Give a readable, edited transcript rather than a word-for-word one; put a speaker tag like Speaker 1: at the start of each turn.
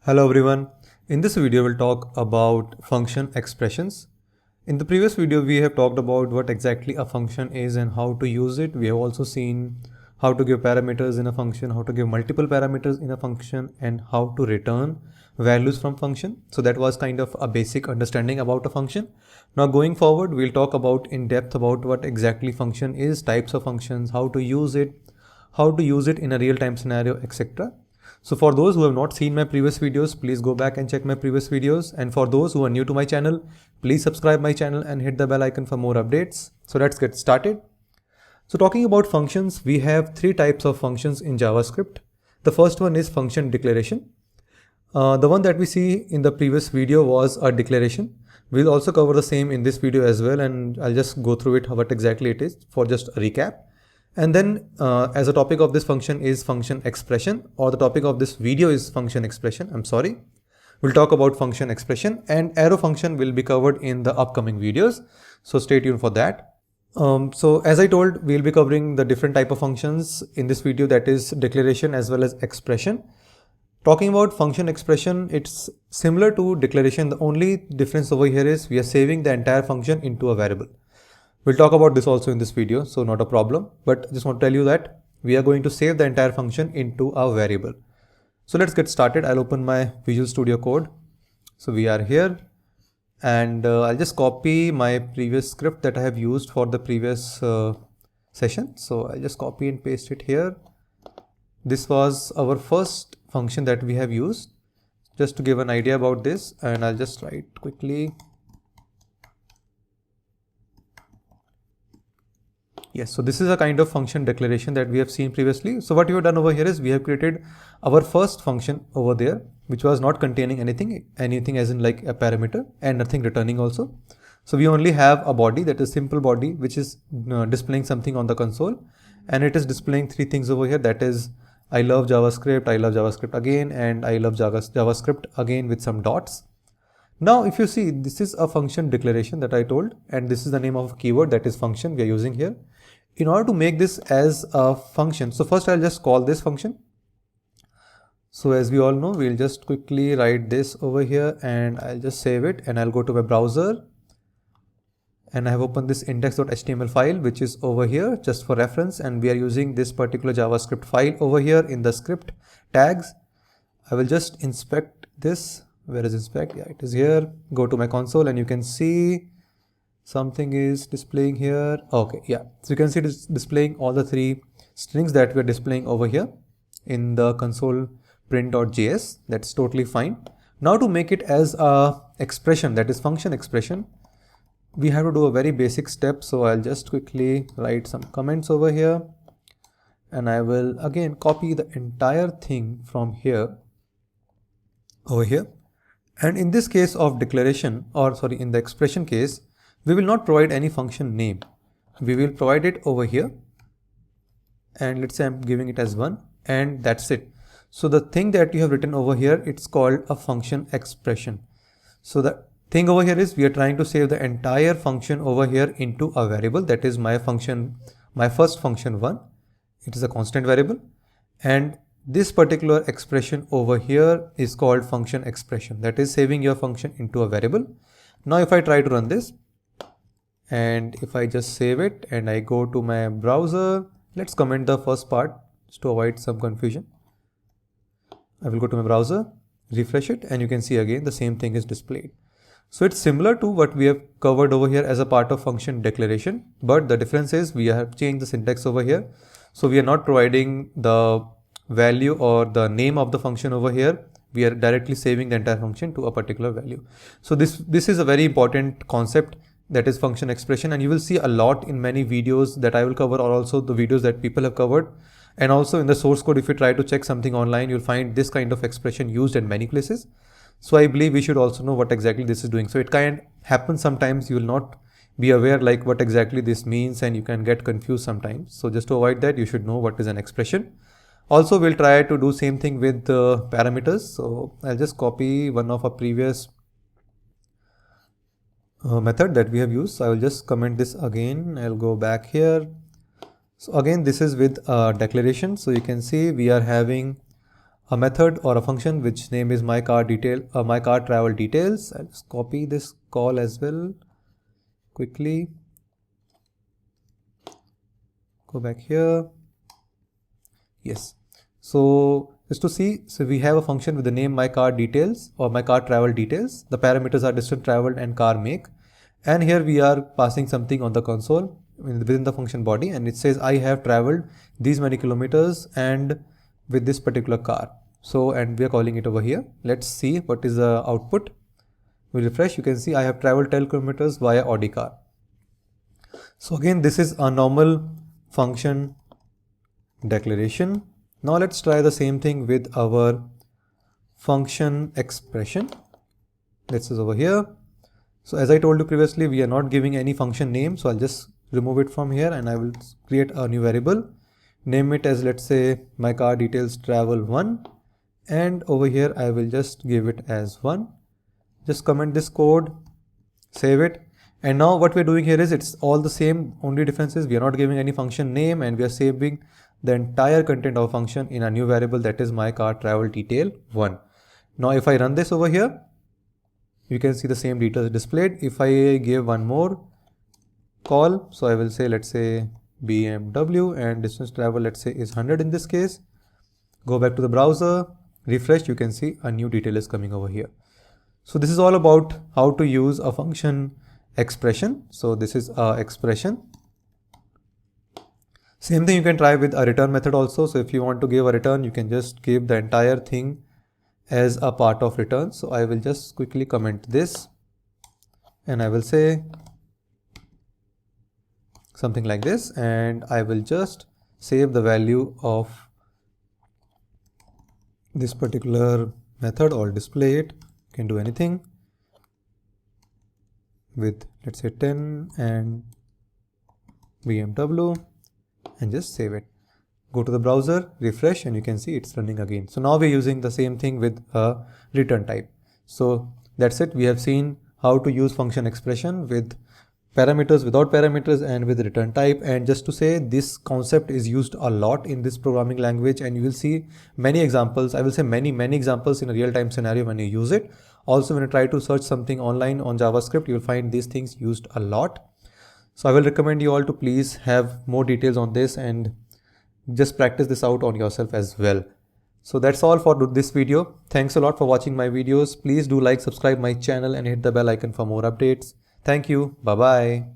Speaker 1: Hello everyone. In this video we'll talk about function expressions. In the previous video we have talked about what exactly a function is and how to use it. We have also seen how to give parameters in a function, how to give multiple parameters in a function, and how to return values from function. So that was kind of a basic understanding about a function. Now going forward we'll talk about in depth about what exactly function is, types of functions, how to use it in a real-time scenario, etc. So for those who have not seen my previous videos, please go back and check my previous videos. And for those who are new to my channel, please subscribe my channel and hit the bell icon for more updates. So let's get started. So talking about functions, we have three types of functions in JavaScript. The first one is function declaration. The one that we see in the previous video was a declaration. We'll also cover the same in this video as well, and I'll just go through it, what exactly it is for just a recap. And then as a topic of this function is function expression, or the topic of this video is function expression. We'll talk about function expression, and arrow function will be covered in the upcoming videos. So stay tuned for that. So as I told, we'll be covering the different type of functions in this video, that is declaration as well as expression. Talking about function expression, it's similar to declaration. The only difference over here is we are saving the entire function into a variable. We'll talk about this also in this video, so not a problem, but just want to tell you that we are going to save the entire function into a variable. So let's get started. I'll open my Visual Studio Code. So we are here, and I'll just copy my previous script that I have used for the previous session. So I'll just copy and paste it here. This was our first function that we have used, just to give an idea about this, and I'll just write quickly. Yes, so this is a kind of function declaration that we have seen previously. So what we have done over here is we have created our first function over there, which was not containing anything as in like a parameter, and nothing returning also. So we only have a body, that is simple body, which is displaying something on the console, and it is displaying three things over here, that is I love JavaScript again, and I love JavaScript again with some dots. Now if you see, this is a function declaration that I told, and this is the name of a keyword, that is function we are using here. In order to make this as a function, so first I'll just call this function. So as we all know, we'll just quickly write this over here, and I'll just save it, and I'll go to my browser, and I have opened this index.html file, which is over here just for reference, and we are using this particular JavaScript file over here in the script tags. I will just inspect this. Where is inspect? Yeah, it is here. Go to my console, and you can see something is displaying here. Okay, yeah. So you can see it is displaying all the three strings that we are displaying over here in the console print.js. That's totally fine. Now to make it as a expression, that is function expression, we have to do a very basic step. So I'll just quickly write some comments over here, and I will again copy the entire thing from here over here. And in this case of declaration, or sorry, in the expression case, we will not provide any function name. We will provide it over here, and let's say I'm giving it as 1, and that's it. So the thing that you have written over here, it's called a function expression. So the thing over here is we are trying to save the entire function over here into a variable, that is my function, my first function 1. It is a constant variable, and this particular expression over here is called function expression, that is saving your function into a variable. Now if I try to run this, and if I just save it and I go to my browser, let's comment the first part just to avoid some confusion. I will go to my browser, refresh it, and you can see again the same thing is displayed. So it's similar to what we have covered over here as a part of function declaration, but the difference is we have changed the syntax over here. So we are not providing the value or the name of the function over here. We are directly saving the entire function to a particular value. So this is a very important concept, that is function expression, and you will see a lot in many videos that I will cover, or also the videos that people have covered. And also in the source code, if you try to check something online, you'll find this kind of expression used in many places. So I believe we should also know what exactly this is doing. So it can happen sometimes you will not be aware like what exactly this means, and you can get confused sometimes. So just to avoid that, you should know what is an expression. Also, we'll try to do same thing with the parameters. So I'll just copy one of our previous method that we have used. So I will just comment this again. I'll go back here. So again, this is with declaration. So you can see we are having a method or a function which name is my car travel details. I'll just copy this call as well quickly. Go back here. Yes. So just to see, so we have a function with the name my car details or my car travel details. The parameters are distance traveled and car make. And here we are passing something on the console within the function body, and it says I have traveled these many kilometers and with this particular car. So, and we are calling it over here. Let's see what is the output. We refresh, you can see I have traveled 10 kilometers via Audi car. So again, this is a normal function declaration. Now let's try the same thing with our function expression. This is over here. So as I told you previously, we are not giving any function name. So I'll just remove it from here and I will create a new variable. Name it as, let's say, my car details travel 1. And over here, I will just give it as 1. Just comment this code, save it. And now what we're doing here is it's all the same, only difference is we are not giving any function name and we are saving the entire content of a function in a new variable, that is my car travel detail 1. Now if I run this over here, you can see the same details displayed. If I give one more call, so I will say, let's say BMW and distance travel, let's say is 100 in this case. Go back to the browser, refresh, you can see a new detail is coming over here. So this is all about how to use a function expression. So this is a expression. Same thing you can try with a return method also. So if you want to give a return, you can just give the entire thing as a part of return. So I will just quickly comment this and I will say something like this, and I will just save the value of this particular method or display it. You can do anything with, let's say 10 and BMW and just save it. Go to the browser, refresh, and you can see it's running again. So now we're using the same thing with a return type. So that's it. We have seen how to use function expression with parameters, without parameters, and with return type. And just to say, this concept is used a lot in this programming language, and you will see many examples. I will say many examples in a real-time scenario when you use it. Also, when you try to search something online on JavaScript, you will find these things used a lot. So I will recommend you all to please have more details on this and just practice this out on yourself as well. So that's all for this video. Thanks a lot for watching my videos. Please do like, subscribe my channel and hit the bell icon for more updates. Thank you. Bye-bye.